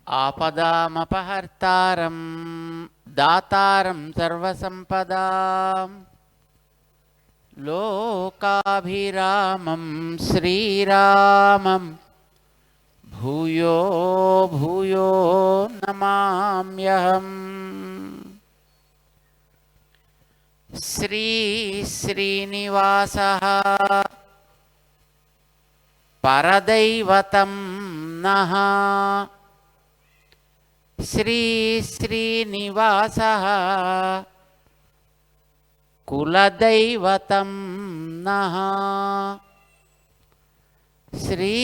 ఆపదామపహర్తారం దాతారం సర్వసంపదాం లోకాభిరామం శ్రీరామం భూయో భూయో నమామ్యహం. శ్రీ శ్రీనివాసః పరదైవతం నః. శ్రీ శ్రీనివాసః కులదైవతం నః. శ్రీ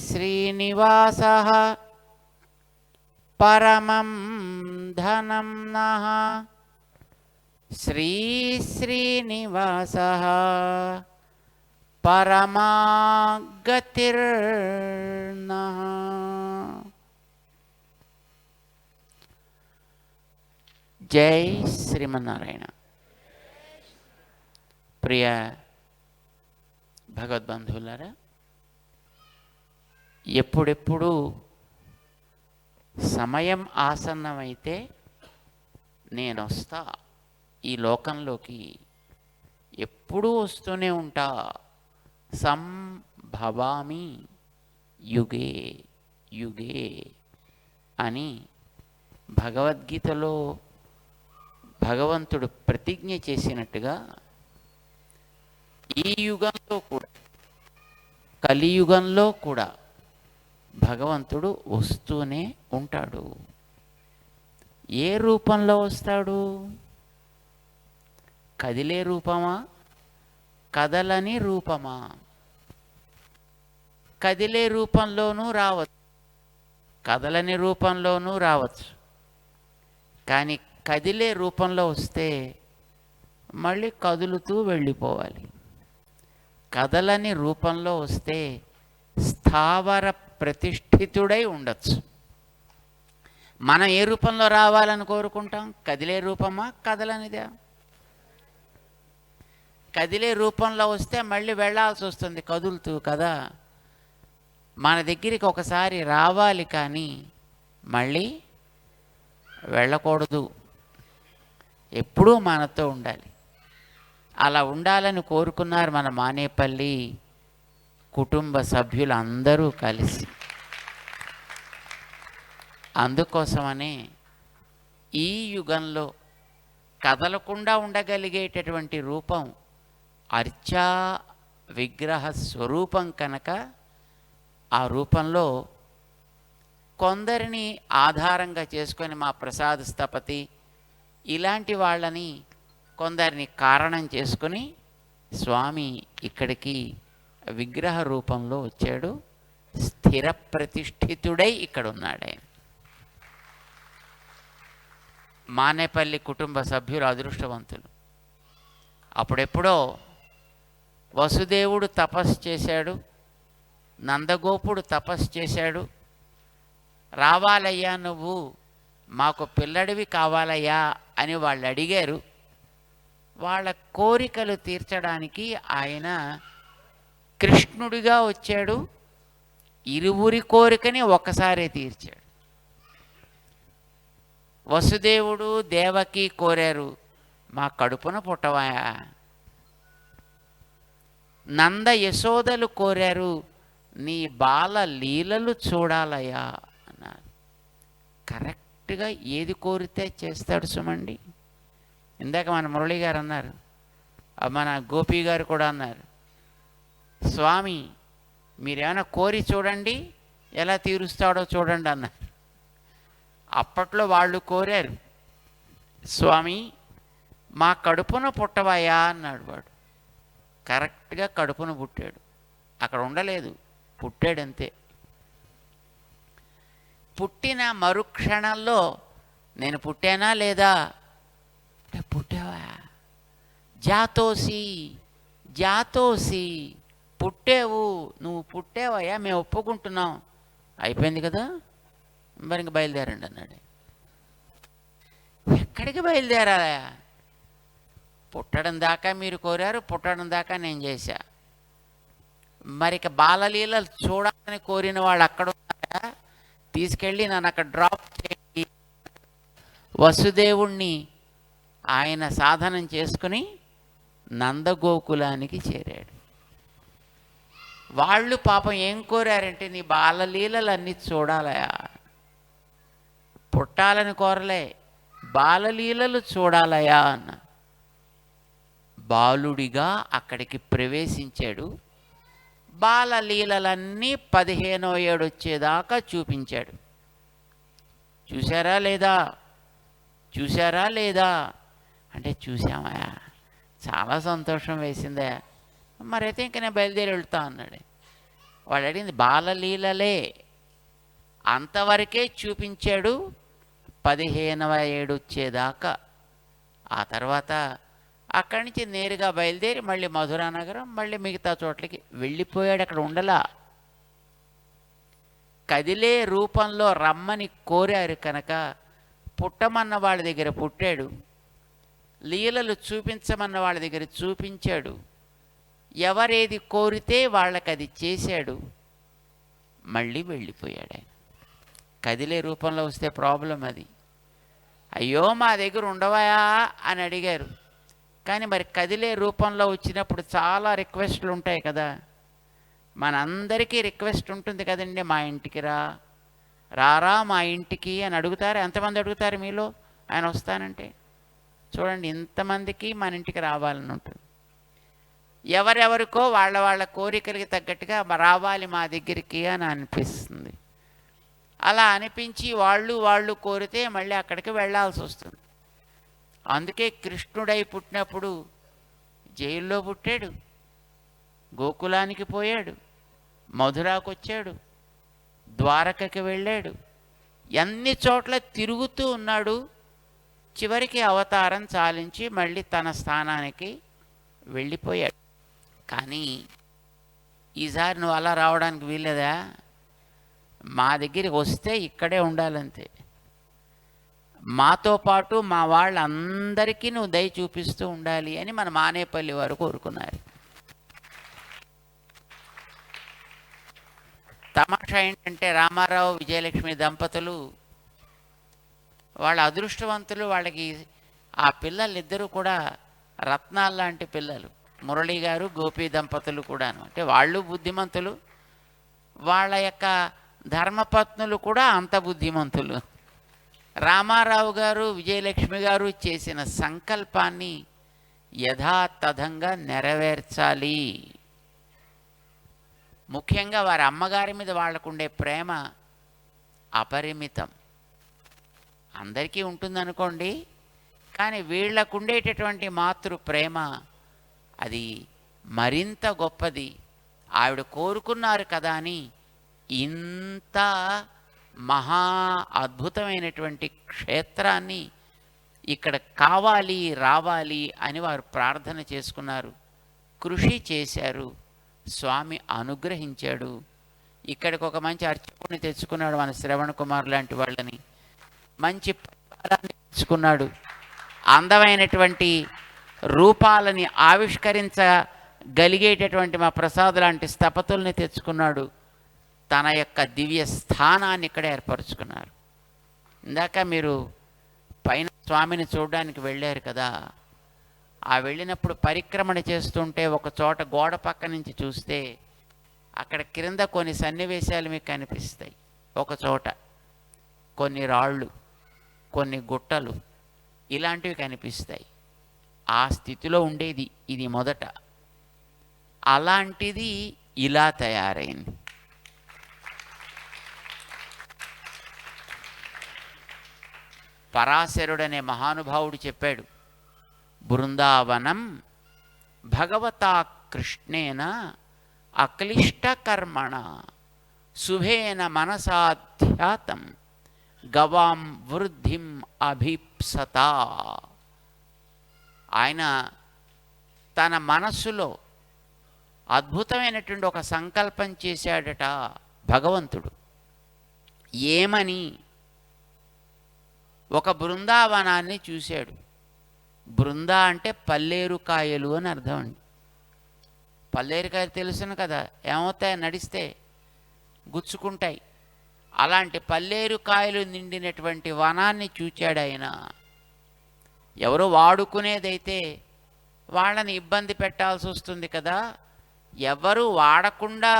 శ్రీనివాసః పరమం ధనం నః. శ్రీ శ్రీనివాసః పరమాగతిర్నః. జై శ్రీమన్నారాయణ. ప్రియ భగవద్బంధువులారా, ఎప్పుడెప్పుడు సమయం ఆసన్నమైతే నేను వస్తా ఈ లోకంలోకి, ఎప్పుడూ వస్తూనే ఉంటా. సంభవామి యుగే యుగే అని భగవద్గీతలో భగవంతుడు ప్రతిజ్ఞ చేసినట్టుగా ఈ యుగంలో కూడా, కలియుగంలో కూడా భగవంతుడు వస్తూనే ఉంటాడు. ఏ రూపంలో వస్తాడు? కదిలే రూపమా, కదలని రూపమా? కదిలే రూపంలోనూ రావచ్చు, కదలని రూపంలోనూ రావచ్చు. కానీ కదిలే రూపంలో వస్తే మళ్ళీ కదులుతూ వెళ్ళిపోవాలి. కదలని రూపంలో వస్తే స్థావర ప్రతిష్ఠితుడై ఉండొచ్చు. మనం ఏ రూపంలో రావాలని కోరుకుంటాం? కదిలే రూపమా, కదలనిదా? కదిలే రూపంలో వస్తే మళ్ళీ వెళ్ళాల్సి వస్తుంది కదులుతూ కదా. మన దగ్గరికి ఒకసారి రావాలి కానీ మళ్ళీ వెళ్ళకూడదు. ఎప్పుడూ మనతో ఉండాలి. అలా ఉండాలని కోరుకున్నారు మన మానేపల్లి కుటుంబ సభ్యులందరూ కలిసి. అందుకోసమనే ఈ యుగంలో కదలకుండా ఉండగలిగేటటువంటి రూపం అర్చా విగ్రహ స్వరూపం కనుక, ఆ రూపంలో కొందరిని ఆధారంగా చేసుకొని మా ప్రసాద్ స్థపతి ఇలాంటి వాళ్ళని కొందరిని కారణం చేసుకొని స్వామి ఇక్కడికి విగ్రహ రూపంలో వచ్చాడు. స్థిర ప్రతిష్ఠితుడై ఇక్కడ ఉన్నాడు ఆయన. మానేపల్లి కుటుంబ సభ్యులు అదృష్టవంతులు. అప్పుడెప్పుడో వసుదేవుడు తపస్సు చేశాడు, నందగోపుడు తపస్సు చేశాడు. రావాలయ్యా నువ్వు, మాకు పిల్లడివి కావాలయ్యా అని వాళ్ళు అడిగారు. వాళ్ళ కోరికలు తీర్చడానికి ఆయన కృష్ణుడిగా వచ్చాడు. ఇరువురి కోరికని ఒక్కసారే తీర్చాడు. వసుదేవుడు దేవకి కోరారు, మా కడుపున పుట్టవాయా. నంద యశోదలు కోరారు, నీ బాల లీలలు చూడాలయ్యా అన్నారు. కరెక్ట్గా ఏది కోరితే చేస్తాడు సుమండి. ఇందాక మన మురళి గారు అన్నారు, మన గోపి గారు కూడా అన్నారు, స్వామి మీరేమైనా కోరి చూడండి ఎలా తీరుస్తాడో చూడండి అన్నారు. అప్పట్లో వాళ్ళు కోరారు, స్వామి మా కడుపున పుట్టవాయా అన్నాడు. వాడు కరెక్ట్గా కడుపున పుట్టాడు. అక్కడ ఉండలేదు, పుట్టాడంతే. పుట్టిన మరుక్షణంలో నేను పుట్టానా లేదా? పుట్టావా, జాతోసి జాతోసి, పుట్టావు, నువ్వు పుట్టావయ్యా, మేము ఒప్పుకుంటున్నాం. అయిపోయింది కదా, మరి ఇంక బయలుదేరండి అన్నాడు. ఎక్కడికి బయలుదేరాలా? పుట్టడం దాకా మీరు కోరారు, పుట్టడం దాకా నేను చేశా. మరి ఇక బాలలీలలు చూడాలని కోరిన వాళ్ళు అక్కడ ఉన్నారా? తీసుకెళ్ళి నన్ను అక్కడ డ్రాప్ చేయండి. వసుదేవుణ్ణి ఆయన సాధనం చేసుకుని నందగోకులానికి చేరాడు. వాళ్ళు పాపం ఏం కోరారంటే, నీ బాలలీలలన్నీ చూడాలయా, పుట్టాలని కోరలే, బాలలీలలు చూడాలయా అన్న. బాలుడిగా అక్కడికి ప్రవేశించాడు. బాలలీలలన్నీ 15వ ఏడు వచ్చేదాకా చూపించాడు. చూశారా లేదా, చూశారా లేదా అంటే, చూసామయా, చాలా సంతోషం వేసిందా, మరైతే ఇంక నేను బయలుదేరి వెళ్తా అన్నాడు. వాడు అడిగింది బాలలీలలే, అంతవరకే చూపించాడు 15వ ఏడు వచ్చేదాకా. ఆ తర్వాత అక్కడి నుంచి నేరుగా బయలుదేరి మళ్ళీ మధురానగరం, మళ్ళీ మిగతా చోట్లకి వెళ్ళిపోయాడు. అక్కడ ఉండలా. కదిలే రూపంలో రమ్మని కోరారు కనుక పుట్టమన్న వాళ్ళ దగ్గర పుట్టాడు, లీలలు చూపించమన్న వాళ్ళ దగ్గర చూపించాడు, ఎవరేది కోరితే వాళ్ళకి అది చేశాడు, మళ్ళీ వెళ్ళిపోయాడు ఆయన. కదిలే రూపంలో వస్తే ప్రాబ్లం అది. అయ్యో మా దగ్గర ఉండవయా అని అడిగారు. కానీ మరి కదిలే రూపంలో వచ్చినప్పుడు చాలా రిక్వెస్ట్లు ఉంటాయి కదా, మనందరికీ రిక్వెస్ట్ ఉంటుంది కదండి, మా ఇంటికి రారా మా ఇంటికి అని అడుగుతారు. ఎంతమంది అడుగుతారు మీలో ఆయన వస్తానంటే? చూడండి, ఇంతమందికి మన ఇంటికి రావాలని ఉంటుంది. ఎవరెవరికో వాళ్ళ కోరికలకి తగ్గట్టుగా రావాలి మా దగ్గరికి అని అనిపిస్తుంది. అలా అనిపించి వాళ్ళు కోరితే మళ్ళీ అక్కడికి వెళ్ళాల్సి వస్తుంది. అందుకే కృష్ణుడై పుట్టినప్పుడు జైల్లో పుట్టాడు, గోకులానికి పోయాడు, మధురాకు వచ్చాడు, ద్వారకకి వెళ్ళాడు, అన్ని చోట్ల తిరుగుతూ ఉన్నాడు. చివరికి అవతారం చాలించి మళ్ళీ తన స్థానానికి వెళ్ళిపోయాడు. కానీ ఈసారి నువ్వు అలా రావడానికి వీల్లేదా, మా దగ్గరికి వస్తే ఇక్కడే ఉండాలంతే, మాతో పాటు మా వాళ్ళందరికీ నువ్వు దయ చూపిస్తూ ఉండాలి అని మన మానేపల్లి వారు కోరుకున్నారు. తమాషా ఏంటంటే, రామారావు విజయలక్ష్మి దంపతులు వాళ్ళ అదృష్టవంతులు. వాళ్ళకి ఆ పిల్లలిద్దరూ కూడా రత్నాలు లాంటి పిల్లలు. మురళి గారు, గోపి దంపతులు కూడాను. అంటే వాళ్ళు బుద్ధిమంతులు, వాళ్ళ యొక్క ధర్మపత్నులు కూడా అంత బుద్ధిమంతులు. రామారావు గారు, విజయలక్ష్మి గారు చేసిన సంకల్పాన్ని యథాతథంగా నెరవేర్చాలి. ముఖ్యంగా వారి అమ్మగారి మీద వాళ్ళకుండే ప్రేమ అపరిమితం. అందరికీ ఉంటుందనుకోండి, కానీ వీళ్ళకు ఉండేటటువంటి మాతృ ప్రేమ అది మరింత గొప్పది. ఆవిడ కోరుకున్నారు కదా అని ఇంత మహా అద్భుతమైనటువంటి క్షేత్రాన్ని ఇక్కడ కావాలి, రావాలి అని వారు ప్రార్థన చేసుకున్నారు, కృషి చేశారు. స్వామి అనుగ్రహించాడు. ఇక్కడికి ఒక మంచి అర్చకుడిని తెచ్చుకున్నాడు, మన శ్రవణ్ కుమార్ లాంటి వాళ్ళని. మంచి పరివారాన్ని తెచ్చుకున్నాడు. అందమైనటువంటి రూపాలని ఆవిష్కరించగలిగేటటువంటి మా ప్రసాద్ లాంటి స్థపతుల్ని తెచ్చుకున్నాడు. తన యొక్క దివ్య స్థానాన్ని ఇక్కడ ఏర్పరచుకున్నారు. ఇందాక మీరు పైన స్వామిని చూడడానికి వెళ్ళారు కదా, ఆ వెళ్ళినప్పుడు పరిక్రమణ చేస్తుంటే ఒక చోట గోడ పక్క నుంచి చూస్తే అక్కడ క్రింద కొన్ని సన్నివేశాలు మీకు కనిపిస్తాయి. ఒక చోట కొన్ని రాళ్ళు, కొన్ని గుట్టలు ఇలాంటివి కనిపిస్తాయి. ఆ స్థితిలో ఉండేది ఇది మొదట. అలాంటిది ఇలా తయారైంది. పరాశరుడనే మహానుభావుడు చెప్పాడు, బృందావనం భగవతా కృష్ణేన అక్లిష్టకర్మణ శుభేన మనసాధ్యాతం గవాం వృద్ధిం అభీప్సత. ఆయన తన మనస్సులో అద్భుతమైనటువంటి ఒక సంకల్పం చేశాడట భగవంతుడు. ఏమని? ఒక బృందావనాన్ని చూశాడు. బృందా అంటే పల్లేరుకాయలు అని అర్థం అండి. పల్లేరుకాయలు తెలుసును కదా, ఏమవుతాయి? నడిస్తే గుచ్చుకుంటాయి. అలాంటి పల్లేరు కాయలు నిండినటువంటి వనాన్ని చూచాడు ఆయన. ఎవరో వాడుకునేదైతే వాళ్ళని ఇబ్బంది పెట్టాల్సి వస్తుంది కదా, ఎవరు వాడకుండా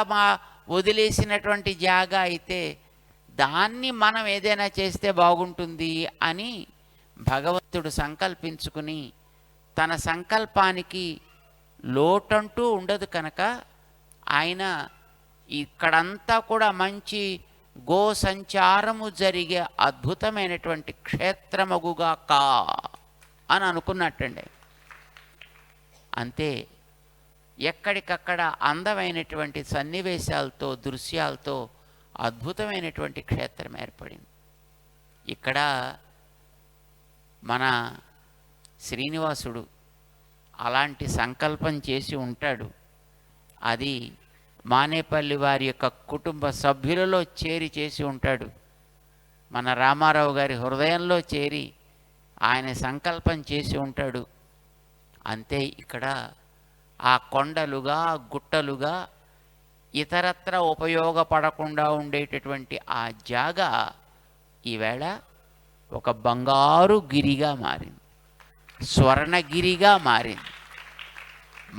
వదిలేసినటువంటి జాగా అయితే దాన్ని మనం ఏదైనా చేస్తే బాగుంటుంది అని భగవంతుడు సంకల్పించుకుని, తన సంకల్పానికి లోటంటూ ఉండదు కనుక ఆయన ఇక్కడంతా కూడా మంచి గో సంచారము జరిగే అద్భుతమైనటువంటి క్షేత్రమగుగాక అని అనుకున్నట్టండి. అంతే, ఎక్కడికక్కడ అందమైనటువంటి సన్నివేశాలతో దృశ్యాలతో అద్భుతమైనటువంటి క్షేత్రం ఏర్పడింది. ఇక్కడ మన శ్రీనివాసుడు అలాంటి సంకల్పం చేసి ఉంటాడు. అది మానేపల్లి వారి యొక్క కుటుంబ సభ్యులలో చేరి చేసి ఉంటాడు. మన రామారావు గారి హృదయంలో చేరి ఆయన సంకల్పం చేసి ఉంటాడు. అంతే, ఇక్కడ ఆ కొండలుగా గుట్టలుగా ఇతరత్ర ఉపయోగపడకుండా ఉండేటటువంటి ఆ జాగా ఈవేళ ఒక బంగారు గిరిగా మారింది, స్వర్ణగిరిగా మారింది.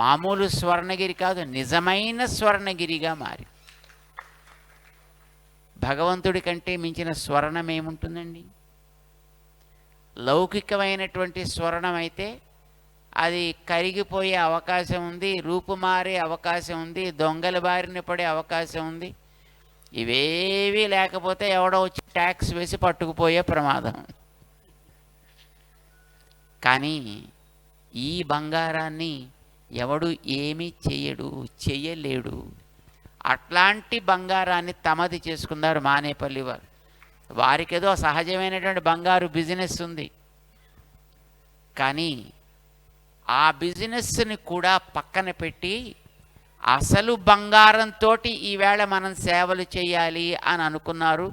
మామూలు స్వర్ణగిరి కాదు, నిజమైన స్వర్ణగిరిగా మారింది. భగవంతుడి కంటే మించిన స్వర్ణం ఏముంటుందండి? లౌకికమైనటువంటి స్వర్ణం అయితే అది కరిగిపోయే అవకాశం ఉంది, రూపుమారే అవకాశం ఉంది, దొంగల బారిన పడే అవకాశం ఉంది. ఇవేవీ లేకపోతే ఎవడో వచ్చి ట్యాక్స్ వేసి పట్టుకుపోయే ప్రమాదం. కానీ ఈ బంగారాన్ని ఎవడు ఏమీ చెయ్యలేడు. అట్లాంటి బంగారాన్ని తమది చేసుకున్నారు మానేపల్లి వారు. వారికి ఏదో సహజమైనటువంటి బంగారు బిజినెస్ ఉంది, కానీ ఆ బిజినెస్ని కూడా పక్కన పెట్టి అసలు బంగారంతో ఈవేళ మనం సేవలు చేయాలి అని అనుకున్నారు.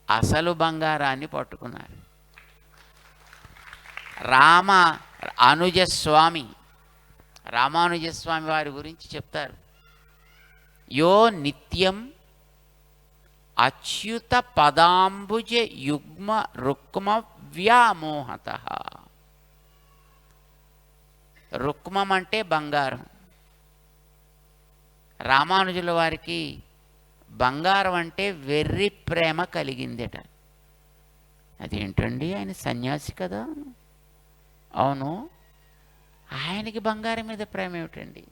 అసలు బంగారాన్ని పట్టుకున్నారు. రామానుజస్వామి వారి గురించి చెప్తారు. యో నిత్యం అచ్యుత పదాంబుజ యుగ్మ రుక్మ వ్యామోహత. రుక్మం అంటే బంగారం. రామానుజుల వారికి బంగారం అంటే వెర్రి ప్రేమ కలిగిందట. అదేంటండి, ఆయన సన్యాసి కదా? అవును, ఆయనకి బంగారం మీద ప్రేమ ఏమిటండి?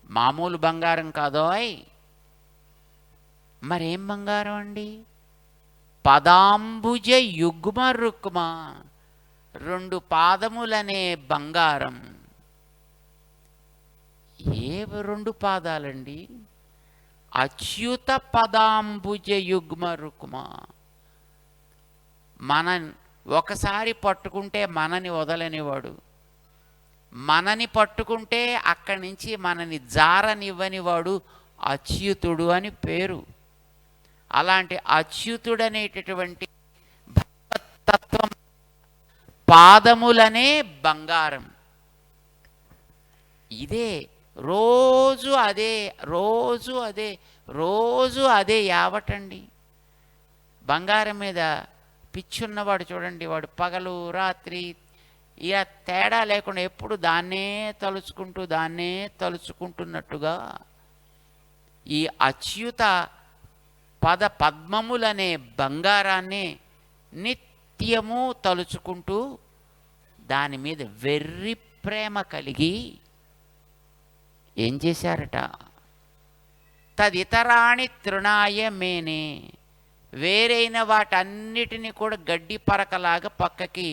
మామూలు బంగారం కాదోయ్, మరేం బంగారం అండి? పదాంబుజ యుగ్మ రుక్మ, 2 పాదములనే బంగారం. ఏ 2 పాదాలండి? అచ్యుత పదాంబుజ యుగ్మ రుక్మ. మన ఒకసారి పట్టుకుంటే మనని వదలనివాడు, మనని పట్టుకుంటే అక్కడి నుంచి మనని జారనివ్వనివాడు అచ్యుతుడు అని పేరు. అలాంటి అచ్యుతుడనేటటువంటి భగవత్తత్వం పాదములనే బంగారం. ఇదే రోజు అదే, రోజు అదే, రోజు అదే యావటండి. బంగారం మీద పిచ్చున్నవాడు చూడండి, వాడు పగలు రాత్రి ఇలా తేడా లేకుండా ఎప్పుడు దాన్నే తలుచుకుంటున్నట్టుగా ఈ అచ్యుత పద పద్మములనే బంగారాన్ని నిత్యము తలుచుకుంటూ దాని మీద వెర్రి ప్రేమ కలిగి ఏం చేశారట? తదితరాణి తృణాయ మేనే, వేరైన వాటన్నిటినీ కూడా గడ్డి పరకలాగా పక్కకి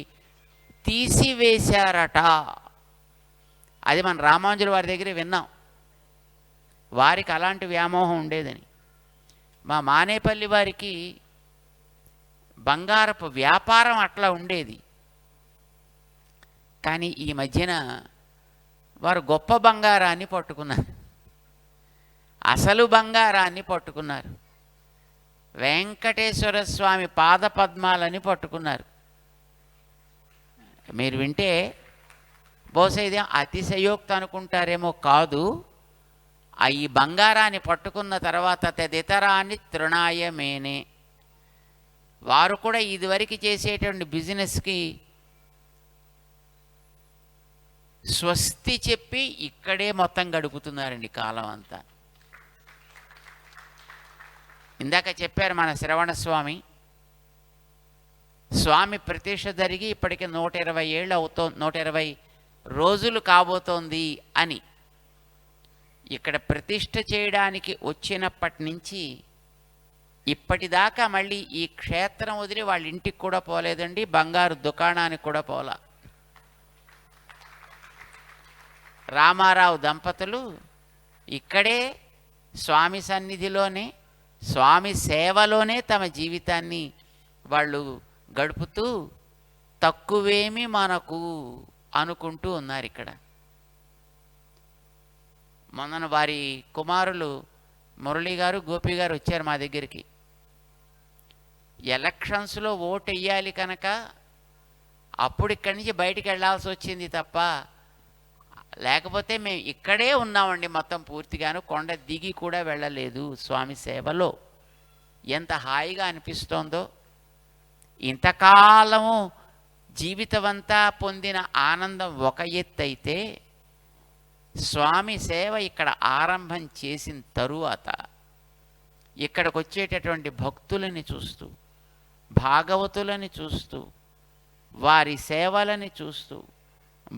తీసివేశారట. అది మన రామానుజుల వారి దగ్గర విన్నాం. వారికి అలాంటి వ్యామోహం ఉండేదని. మా మానేపల్లి వారికి బంగారపు వ్యాపారం అట్లా ఉండేది. కానీ ఈ మధ్యన వారు గొప్ప బంగారాన్ని పట్టుకున్నారు, అసలు బంగారాన్ని పట్టుకున్నారు. వెంకటేశ్వర స్వామి పాదపద్మాలని పట్టుకున్నారు. మీరు వింటే బహుశా ఇది అతిశయోక్తి అనుకుంటారేమో, కాదు, ఈ బంగారాన్ని పట్టుకున్న తర్వాత తదితరాన్ని తృణాయ మేనే, వారు కూడా ఇదివరకు చేసేటువంటి బిజినెస్కి స్వస్తి చెప్పి ఇక్కడే మొత్తం గడుపుతున్నారండి కాలం అంతా. ఇందాక చెప్పారు మన శ్రవణ స్వామి, స్వామి ప్రతిష్ఠ జరిగి ఇప్పటికి 120 ఏళ్ళు 120 రోజులు కాబోతోంది అని. ఇక్కడ ప్రతిష్ఠ చేయడానికి వచ్చినప్పటి నుంచి ఇప్పటిదాకా మళ్ళీ ఈ క్షేత్రం వదిలి వాళ్ళ ఇంటికి కూడా పోలేదండి, బంగారు దుకాణానికి కూడా పోలా. రామారావు దంపతులు ఇక్కడే స్వామి సన్నిధిలోనే, స్వామి సేవలోనే తమ జీవితాన్ని వాళ్ళు గడుపుతూ తక్కువేమి మనకు అనుకుంటూ ఉన్నారు ఇక్కడ. మొన్న వారి కుమారులు మురళి గారు, గోపి గారు వచ్చారు మా దగ్గరికి. ఎలక్షన్స్లో ఓటు వేయాలి కనుక అప్పుడు ఇక్కడి నుంచి బయటికి వెళ్ళాల్సి వచ్చింది తప్ప, లేకపోతే మేము ఇక్కడే ఉన్నామండి మొత్తం పూర్తిగాను. కొండ దిగి కూడా వెళ్ళలేదు. స్వామి సేవలో ఎంత హాయిగా అనిపిస్తోందో. ఇంతకాలము జీవితమంతా పొందిన ఆనందం ఒక ఎత్తు అయితే, స్వామి సేవ ఇక్కడ ఆరంభం చేసిన తరువాత ఇక్కడికి వచ్చేటటువంటి భక్తులని చూస్తూ, భాగవతులని చూస్తూ, వారి సేవలని చూస్తూ,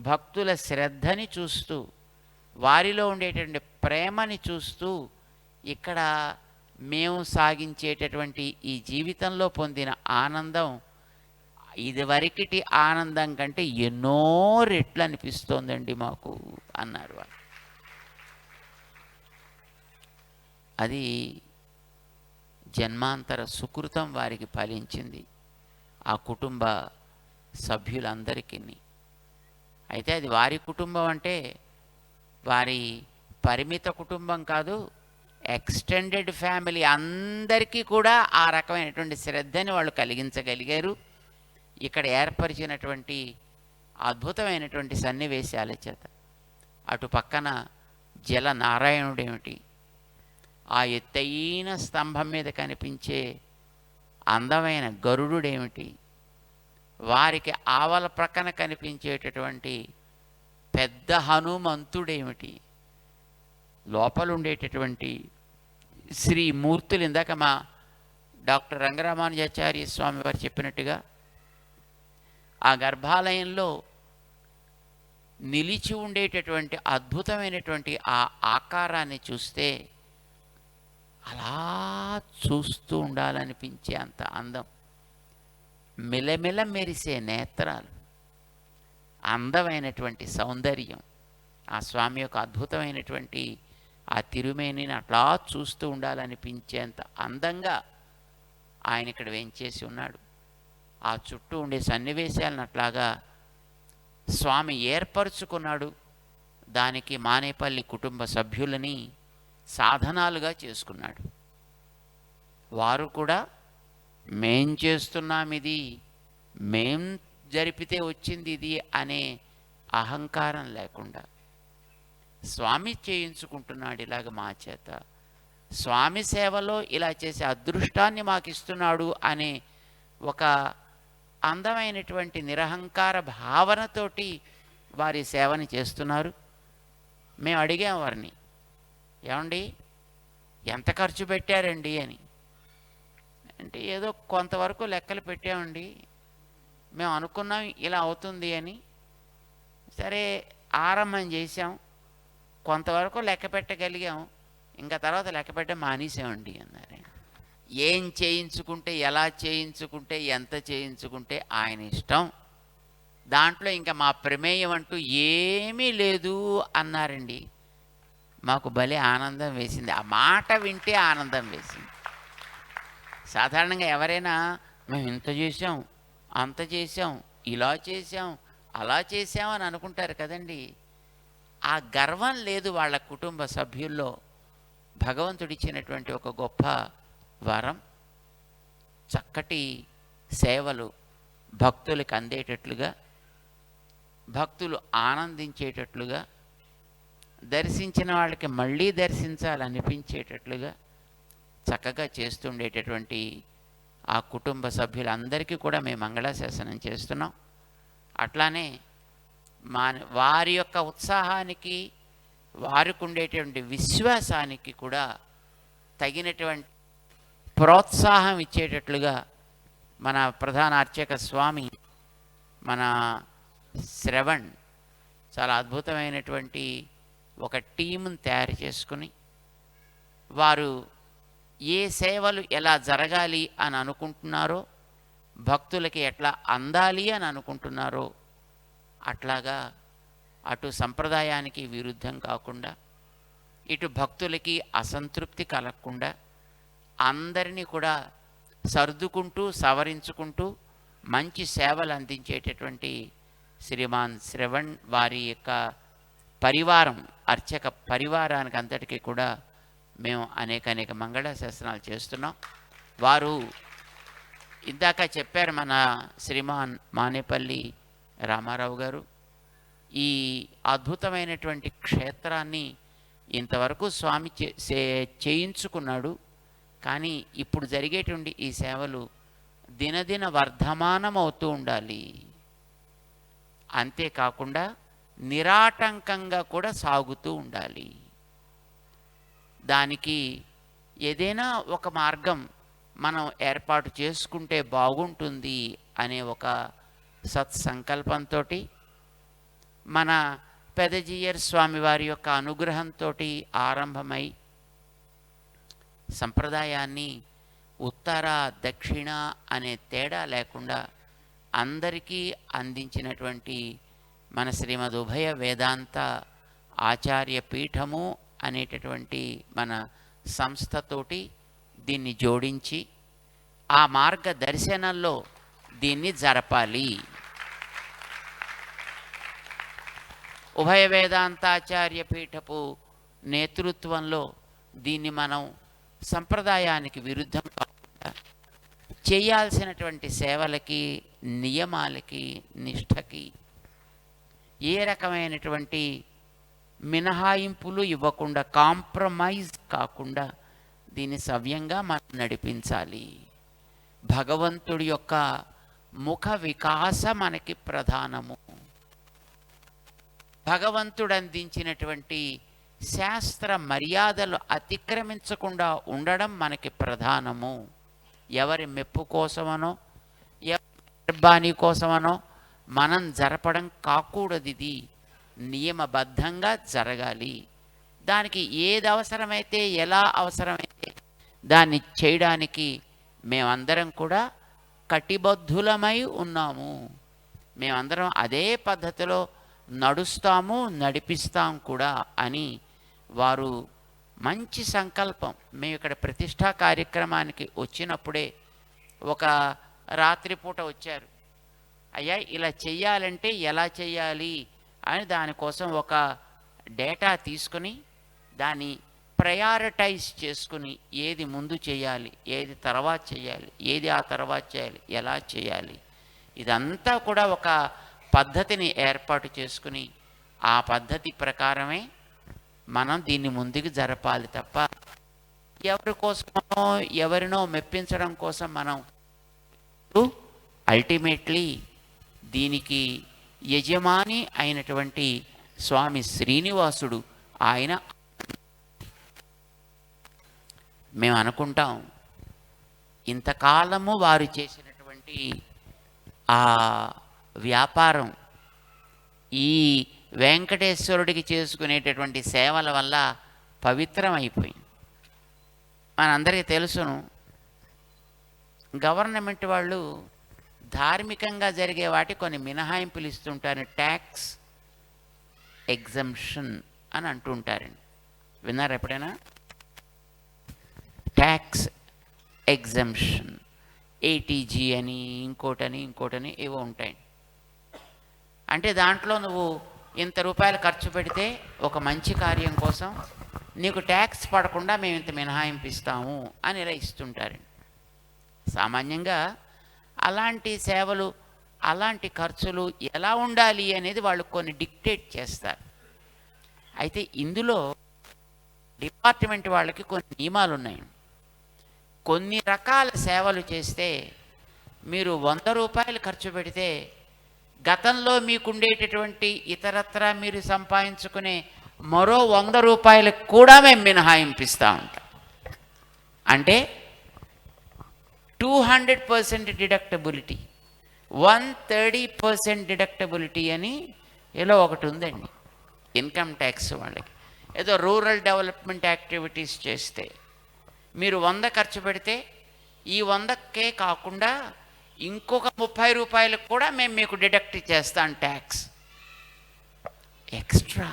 భక్తుల శ్రద్ధని చూస్తూ, వారిలో ఉండేటువంటి ప్రేమని చూస్తూ, ఇక్కడ మేము సాగించేటటువంటి ఈ జీవితంలో పొందిన ఆనందం ఇదివరకటి ఆనందం కంటే ఎన్నో రెట్లు అనిపిస్తోందండి మాకు అన్నారు వాళ్ళు. అది జన్మాంతర సుకృతం వారికి ఫలించింది, ఆ కుటుంబ సభ్యులందరికీ. అయితే అది వారి కుటుంబం అంటే వారి పరిమిత కుటుంబం కాదు, ఎక్స్టెండెడ్ ఫ్యామిలీ అందరికీ కూడా ఆ రకమైనటువంటి శ్రద్ధని వాళ్ళు కలిగించగలిగారు ఇక్కడ ఏర్పరిచినటువంటి అద్భుతమైనటువంటి సన్నివేశాల చేత. అటు పక్కన జల నారాయణుడేమిటి, ఆ ఎత్తైన స్తంభం మీద కనిపించే అందమైన గరుడుడేమిటి, వారికి ఆవల ప్రక్కన కనిపించేటటువంటి పెద్ద హనుమంతుడేమిటి, లోపల ఉండేటటువంటి శ్రీమూర్తులు ఇందాక మా డాక్టర్ రంగరామానుజాచార్య స్వామి వారు చెప్పినట్టుగా ఆ గర్భాలయంలో నిలిచి ఉండేటటువంటి అద్భుతమైనటువంటి ఆ ఆకారాన్ని చూస్తే అలా చూస్తూ ఉండాలనిపించే అంత అందం, మిలమిల మెరిసే నేత్రాలు, అందమైనటువంటి సౌందర్యం, ఆ స్వామి యొక్క అద్భుతమైనటువంటి ఆ తిరుమేనిని అట్లా చూస్తూ ఉండాలనిపించేంత అందంగా ఆయన ఇక్కడ వేంచేసి ఉన్నాడు. ఆ చుట్టూ ఉండే సన్నివేశాలను అట్లాగా స్వామి ఏర్పరచుకున్నాడు. దానికి మానేపల్లి కుటుంబ సభ్యులని సాధనాలుగా చేసుకున్నాడు. వారు కూడా మేం చేస్తున్నాం, ఇది మేం జరిపితే వచ్చింది ఇది అనే అహంకారం లేకుండా స్వామి చేయించుకుంటున్నాడు ఇలాగ మా చేత, స్వామి సేవలో ఇలా చేసే అదృష్టాన్ని మాకు ఇస్తున్నాడు అనే ఒక అందమైనటువంటి నిరహంకార భావనతోటి వారి సేవని చేస్తున్నారు. మేము అడిగాం వారిని, ఏమండి ఎంత ఖర్చు పెట్టారండి అని. అంటే ఏదో కొంతవరకు లెక్కలు పెట్టామండి, మేము అనుకున్నాం ఇలా అవుతుంది అని. సరే ఆరంభం చేసాం, కొంతవరకు లెక్క పెట్టగలిగాం, ఇంకా తర్వాత లెక్క పెట్ట మానేసామండి అన్నారు. ఏం చేయించుకుంటే, ఎలా చేయించుకుంటే, ఎంత చేయించుకుంటే ఆయన ఇష్టం, దాంట్లో ఇంకా మా ప్రమేయం అంటూ ఏమీ లేదు అన్నారండి. మాకు భలే ఆనందం వేసింది, ఆ మాట వింటే ఆనందం వేసింది. సాధారణంగా ఎవరైనా మేము ఇంత చేసాం, అంత చేసాం, ఇలా చేసాం, అలా చేసాం అని అనుకుంటారు కదండి. ఆ గర్వం లేదు వాళ్ళ కుటుంబ సభ్యుల్లో. భగవంతుడిచ్చినటువంటి ఒక గొప్ప వరం, చక్కటి సేవలు భక్తులకు అందేటట్లుగా, భక్తులు ఆనందించేటట్లుగా, దర్శించిన వాళ్ళకి మళ్ళీ దర్శించాలనిపించేటట్లుగా చక్కగా చేస్తుండేటటువంటి ఆ కుటుంబ సభ్యులందరికీ కూడా మేము మంగళాశాసనం చేస్తున్నాం. అట్లానే వారి యొక్క ఉత్సాహానికి, వారికి ఉండేటువంటి విశ్వాసానికి కూడా తగినటువంటి ప్రోత్సాహం ఇచ్చేటట్లుగా మన ప్రధాన అర్చక స్వామి మన శ్రవణ్ చాలా అద్భుతమైనటువంటి ఒక టీమును తయారు చేసుకుని, వారు ఏ సేవలు ఎలా జరగాలి అని అనుకుంటున్నారో, భక్తులకి ఎట్లా అందాలి అని అనుకుంటున్నారో అట్లాగా అటు సంప్రదాయానికి విరుద్ధం కాకుండా, ఇటు భక్తులకి అసంతృప్తి కలగకుండా అందరినీ కూడా సర్దుకుంటూ సవరించుకుంటూ మంచి సేవలు అందించేటటువంటి శ్రీమాన్ శ్రవణ్ వారి యొక్క పరివారం, అర్చక పరివారానికి అంతటికీ కూడా మేము అనేక మంగళాశాసనాలు చేస్తున్నాం. వారు ఇందాక చెప్పారు మన శ్రీమాన్ మానేపల్లి రామారావు గారు, ఈ అద్భుతమైనటువంటి క్షేత్రాన్ని ఇంతవరకు స్వామి చేయించుకున్నాడు. కానీ ఇప్పుడు జరిగేటువంటి ఈ సేవలు దినదిన వర్ధమానమవుతూ ఉండాలి. అంతేకాకుండా నిరాటంకంగా కూడా సాగుతూ ఉండాలి. దానికి ఏదైనా ఒక మార్గం మనం ఏర్పాటు చేసుకుంటే బాగుంటుంది అనే ఒక సత్సంకల్పంతో మన పెదజీయర్ స్వామి వారి యొక్క అనుగ్రహంతో ఆరంభమై సంప్రదాయాన్ని ఉత్తర దక్షిణ అనే తేడా లేకుండా అందరికీ అందించినటువంటి మన శ్రీమద్ ఉభయ వేదాంత ఆచార్య పీఠము అనేటటువంటి మన సంస్థతోటి దీన్ని జోడించి ఆ మార్గ దర్శనంలో దీన్ని జరపాలి. ఉభయ వేదాంతాచార్య పీఠపు నేతృత్వంలో దీన్ని మనం సంప్రదాయానికి విరుద్ధం కాకుండా చేయాల్సినటువంటి సేవలకి, నియమాలకి, నిష్ఠకి ఏ రకమైనటువంటి మినహాయింపులు ఇవ్వకుండా, కాంప్రమైజ్ కాకుండా దీన్ని సవ్యంగా మనం నడిపించాలి. భగవంతుడి యొక్క ముఖ వికాస మనకి ప్రధానము. భగవంతుడు అందించినటువంటి శాస్త్ర మర్యాదలు అతిక్రమించకుండా ఉండడం మనకి ప్రధానము. ఎవరి మెప్పు కోసమనో, ఎవరి కోసమనో మనం జరపడం కాకూడదు. ఇది నియమబద్ధంగా జరగాలి. దానికి ఏది అవసరమైతే, ఎలా అవసరమైతే దాన్ని చేయడానికి మేమందరం కూడా కటిబద్ధులమై ఉన్నాము. మేమందరం అదే పద్ధతిలో నడుస్తాము, నడిపిస్తాం కూడా అని వారు మంచి సంకల్పం. మేము ఇక్కడ ప్రతిష్టా కార్యక్రమానికి వచ్చినప్పుడే ఒక రాత్రిపూట వచ్చారు. అయ్యా ఇలా చెయ్యాలంటే ఎలా చెయ్యాలి అని దానికోసం ఒక డేటా తీసుకుని దాన్ని ప్రయారిటైజ్ చేసుకుని ఏది ముందు చేయాలి, ఏది తర్వాత చేయాలి, ఏది ఆ తర్వాత చేయాలి, ఎలా చేయాలి, ఇదంతా కూడా ఒక పద్ధతిని ఏర్పాటు చేసుకుని ఆ పద్ధతి ప్రకారమే మనం దీన్ని ముందుకు జరపాలి తప్ప ఎవరి కోసమో ఎవరినో మెప్పించడం కోసం మనం అల్టిమేట్లీ దీనికి యజమాని అయినటువంటి స్వామి శ్రీనివాసుడు ఆయన. మేము అనుకుంటాం ఇంతకాలము వారు చేసినటువంటి ఆ వ్యాపారం ఈ వెంకటేశ్వరుడికి చేసుకునేటటువంటి సేవల వల్ల పవిత్రమైపోయింది. మనందరికీ తెలుసును, గవర్నమెంట్ వాళ్ళు ధార్మికంగా జరిగే వాటి కొన్ని మినహాయింపులు ఇస్తుంటారు. ట్యాక్స్ ఎగ్జంప్షన్ అని అంటుంటారండి. విన్నారా ఎప్పుడైనా? ట్యాక్స్ ఎగ్జంప్షన్, ఏటీజీ అని ఇంకోటని ఏవో ఉంటాయి. అంటే దాంట్లో నువ్వు ఇంత రూపాయలు ఖర్చు పెడితే ఒక మంచి కార్యం కోసం నీకు ట్యాక్స్ పడకుండా మేము ఇంత మినహాయింపు ఇస్తాము అని ఇలా ఇస్తుంటారండి. సామాన్యంగా అలాంటి సేవలు, అలాంటి ఖర్చులు ఎలా ఉండాలి అనేది వాళ్ళు కొన్ని డిక్టేట్ చేస్తారు. అయితే ఇందులో డిపార్ట్మెంట్ వాళ్ళకి కొన్ని నియమాలు ఉన్నాయి. కొన్ని రకాల సేవలు చేస్తే మీరు 100 రూపాయలు ఖర్చు పెడితే గతంలో మీకుండేటటువంటి ఇతరత్రా మీరు సంపాదించుకునే మరో 100 రూపాయలకు కూడా మేము మినహాయింపిస్తూ ఉంటాం. అంటే 200% డిడక్టబిలిటీ, 130% డిడక్టబిలిటీ అని ఇలా ఒకటి ఉందండి ఇన్కమ్ ట్యాక్స్ వాళ్ళకి. ఏదో రూరల్ డెవలప్మెంట్ యాక్టివిటీస్ చేస్తే మీరు 100 ఖర్చు పెడితే ఈ 100కే కాకుండా ఇంకొక 30 రూపాయలకు కూడా మేము మీకు డిడక్ట్ చేస్తాం ట్యాక్స్ ఎక్స్ట్రా.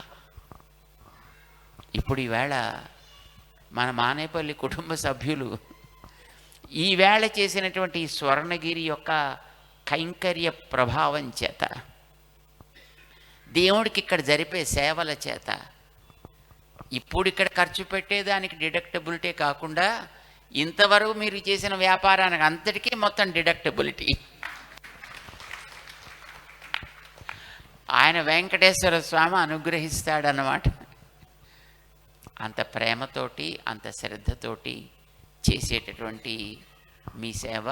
ఇప్పుడు ఈవేళ మన మానేపల్లి కుటుంబ సభ్యులు ఈవేళ చేసినటువంటి స్వర్ణగిరి యొక్క కైంకర్య ప్రభావం చేత, దేవుడికి ఇక్కడ జరిపే సేవల చేత, ఇప్పుడు ఇక్కడ ఖర్చు పెట్టేదానికి డిడక్టబిలిటీ కాకుండా ఇంతవరకు మీరు చేసిన వ్యాపారానికి అంతటికీ మొత్తం డిడక్టబిలిటీ. ఆయన వెంకటేశ్వర స్వామి అనుగ్రహిస్తాడన్నమాట. అంత ప్రేమతోటి అంత శ్రద్ధతోటి చేసేటటువంటి మీ సేవ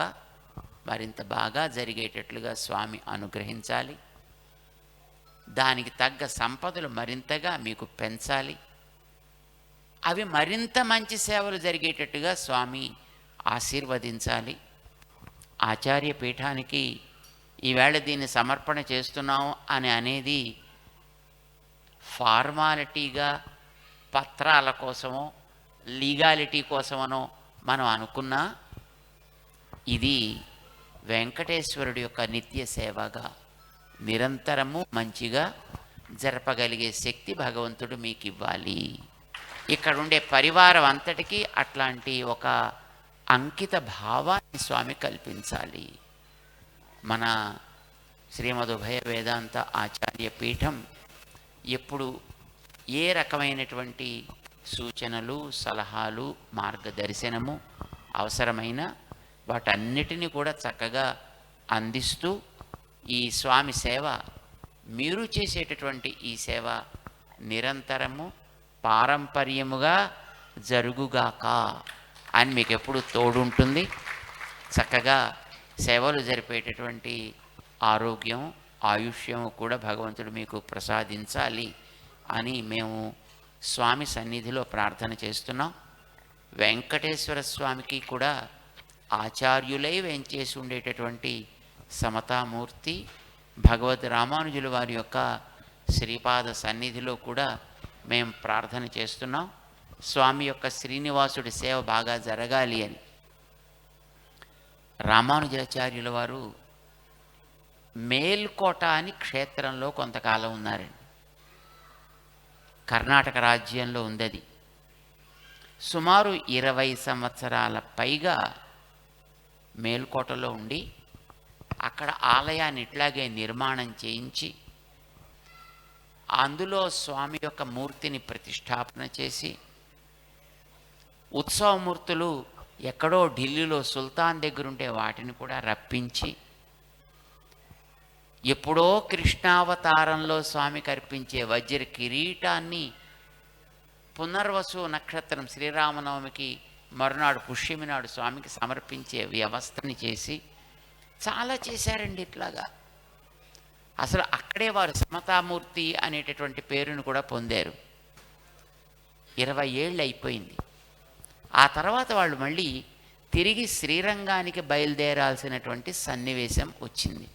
మరింత బాగా జరిగేటట్లుగా స్వామి అనుగ్రహించాలి. దానికి తగ్గ సంపదలు మరింతగా మీకు పెంచాలి. అవి మరింత మంచి సేవలు జరిగేటట్టుగా స్వామి ఆశీర్వదించాలి. ఆచార్య పీఠానికి ఈవేళ దీన్ని సమర్పణ చేస్తున్నాం అని అనేది ఫార్మాలిటీగా పత్రాల కోసమో లీగాలిటీ కోసమనో మనం అనుకున్నా, ఇది వెంకటేశ్వరుడి యొక్క నిత్య సేవగా నిరంతరము మంచిగా జరపగలిగే శక్తి భగవంతుడు మీకు ఇవ్వాలి. ఇక్కడ ఉండే పరివారం అంతటికీ అట్లాంటి ఒక అంకిత భావాన్ని స్వామి కల్పించాలి. మన శ్రీమద్ ఉభయ వేదాంత ఆచార్య పీఠం ఎప్పుడు ఏ రకమైనటువంటి సూచనలు, సలహాలు, మార్గదర్శనము అవసరమైన వాటన్నిటినీ కూడా చక్కగా అందిస్తూ ఈ స్వామి సేవ, మీరు చేసేటటువంటి ఈ సేవ నిరంతరము పారంపర్యముగా జరుగుగాక అని మీకు ఎప్పుడు తోడుంటుంది. చక్కగా సేవలు జరిపేటటువంటి ఆరోగ్యం, ఆయుష్యం కూడా భగవంతుడు మీకు ప్రసాదించాలి అని మేము స్వామి సన్నిధిలో ప్రార్థన చేస్తున్నాం. వెంకటేశ్వర స్వామికి కూడా ఆచార్యులై వెంచేసి ఉండేటటువంటి సమతామూర్తి భగవద్ రామానుజుల వారి యొక్క శ్రీపాద సన్నిధిలో కూడా మేము ప్రార్థన చేస్తున్నాం. స్వామి యొక్క శ్రీనివాసుడి సేవ బాగా జరగాలి అని. రామానుజాచార్యుల వారు మేల్కోట అని క్షేత్రంలో కొంతకాలం ఉన్నారండి. కర్ణాటక రాజ్యంలో ఉంది అది. సుమారు 20 సంవత్సరాల పైగా మేల్కోటలో ఉండి అక్కడ ఆలయాన్ని ఇట్లాగే నిర్మాణం చేయించి అందులో స్వామి యొక్క మూర్తిని ప్రతిష్టాపన చేసి, ఉత్సవమూర్తులు ఎక్కడో ఢిల్లీలో సుల్తాన్ దగ్గరుంటే వాటిని కూడా రప్పించి, ఎప్పుడో కృష్ణావతారంలో స్వామికి అర్పించే వజ్ర కిరీటాన్ని పునర్వసు నక్షత్రం శ్రీరామనవమికి మరునాడు పుష్యమి నాడు స్వామికి సమర్పించే వ్యవస్థని చేసి చాలా చేశారండి. ఇట్లాగా అసలు అక్కడే వారు సమతామూర్తి అనేటటువంటి పేరును కూడా పొందారు. 20 ఏళ్ళు అయిపోయింది. ఆ తర్వాత వాళ్ళు మళ్ళీ తిరిగి శ్రీరంగానికి బయలుదేరాల్సినటువంటి సన్నివేశం వచ్చింది.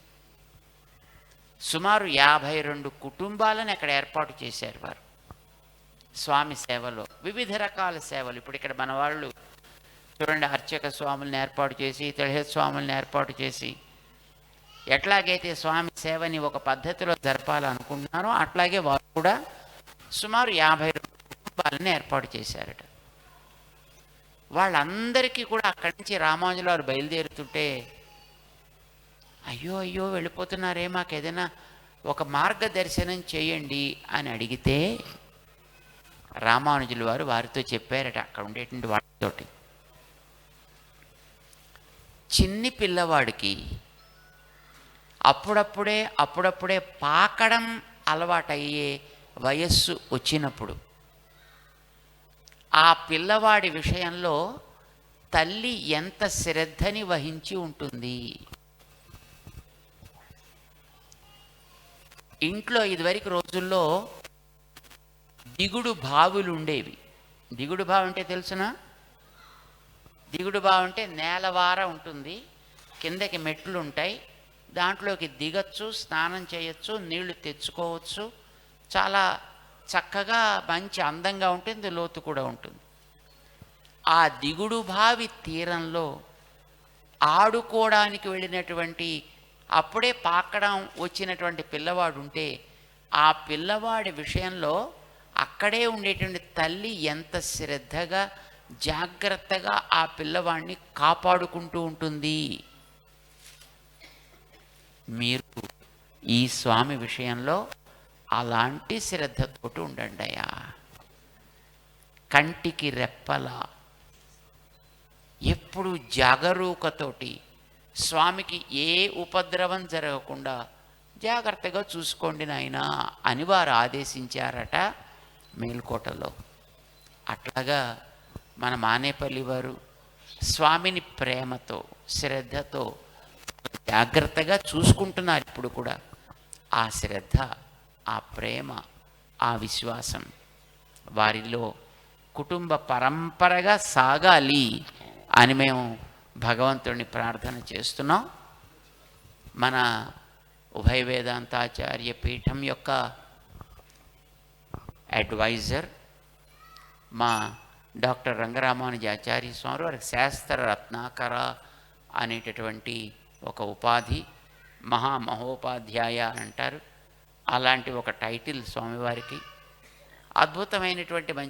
సుమారు 52 కుటుంబాలను అక్కడ ఏర్పాటు చేశారు వారు స్వామి సేవలో. వివిధ రకాల సేవలు. ఇప్పుడు ఇక్కడ మన వాళ్ళు చూడండి, అర్చక స్వాములను ఏర్పాటు చేసి, తళిహ స్వాములను ఏర్పాటు చేసి, ఎట్లాగైతే స్వామి సేవని ఒక పద్ధతిలో జరపాలనుకుంటున్నారో అట్లాగే వారు కూడా సుమారు 52 కుటుంబాలను ఏర్పాటు చేశారట. వాళ్ళందరికీ కూడా అక్కడి నుంచి రామానుజుల వారు బయలుదేరుతుంటే, అయ్యో అయ్యో వెళ్ళిపోతున్నారే, మాకు ఏదైనా ఒక మార్గదర్శనం చేయండి అని అడిగితే రామానుజుల వారు వారితో చెప్పారట, అక్కడ ఉండేటువంటి వాటితోటి, చిన్ని పిల్లవాడికి అప్పుడప్పుడే పాకడం అలవాటయ్యే వయస్సు వచ్చినప్పుడు ఆ పిల్లవాడి విషయంలో తల్లి ఎంత శ్రద్ధని వహించి ఉంటుంది. ఇంట్లో ఇదివరకు రోజుల్లో దిగుడు బావులు ఉండేవి. దిగుడు బావి అంటే తెలుసునా? దిగుడు బావి అంటే నేలవార ఉంటుంది, కిందకి మెట్లు ఉంటాయి, దాంట్లోకి దిగచ్చు, స్నానం చేయొచ్చు, నీళ్లు తెచ్చుకోవచ్చు. చాలా చక్కగా మంచి అందంగా ఉంటుంది, లోతు కూడా ఉంటుంది. ఆ దిగుడు బావి తీరంలో ఆడుకోవడానికి వెళ్ళినటువంటి, అప్పుడే పాకడం వచ్చినటువంటి పిల్లవాడు ఉంటే ఆ పిల్లవాడి విషయంలో అక్కడే ఉండేటువంటి తల్లి ఎంత శ్రద్ధగా జాగ్రత్తగా ఆ పిల్లవాడిని కాపాడుకుంటూ ఉంటుంది. మీరు ఈ స్వామి విషయంలో అలాంటి శ్రద్ధతోటి ఉండండి అయ్యా. కంటికి రెప్పల ఎప్పుడు జాగరూకతోటి స్వామికి ఏ ఉపద్రవం జరగకుండా జాగ్రత్తగా చూసుకోండి నాయనా అని వారు ఆదేశించారట మేల్కోటలో. అట్లాగా మన మానేపల్లి వారు స్వామిని ప్రేమతో శ్రద్ధతో జాగ్రత్తగా చూసుకుంటున్నారు. ఇప్పుడు కూడా ఆ శ్రద్ధ, ఆ ప్రేమ, ఆ విశ్వాసం వారిలో కుటుంబ పరంపరగా సాగాలి అని మేము భగవంతుడిని ప్రార్థన చేస్తున్నాం. మన ఉభయ వేదాంతాచార్య పీఠం యొక్క అడ్వైజర్ మా డాక్టర్ రంగరామానుజాచార్య స్వామి వారికి శాస్త్ర రత్నాకర అనేటటువంటి ఒక ఉపాధి, మహామహోపాధ్యాయ అంటారు. అలాంటి ఒక టైటిల్ స్వామివారికి. అద్భుతమైనటువంటి మంచి